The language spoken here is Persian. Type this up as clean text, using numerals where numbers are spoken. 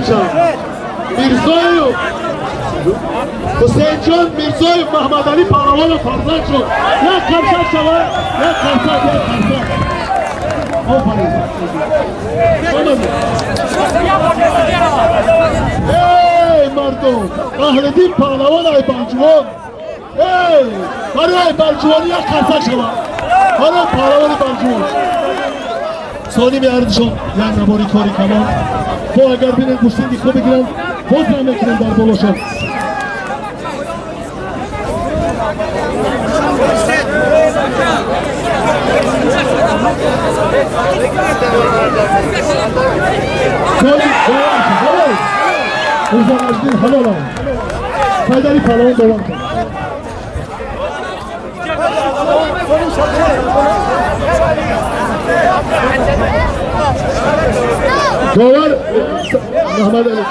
باشم میرزای حسین جان میرزای محمد علی پهلوان فرزند شد یک کرسک شود یک کرسک آفرین ای مردم اهل دین پهلوان ای بانجوان ای برای بانجوانی یک کرسک شود برای پهلوان بانجوان سالی میاردشون یک نباری کاری کمان با اگر بینن گوشتینگی خوب بگیرن باز نمیکنن در بالاشون سالی اوزان از دین حلال هم فیدری پهلوان دوام کن داور محمد علی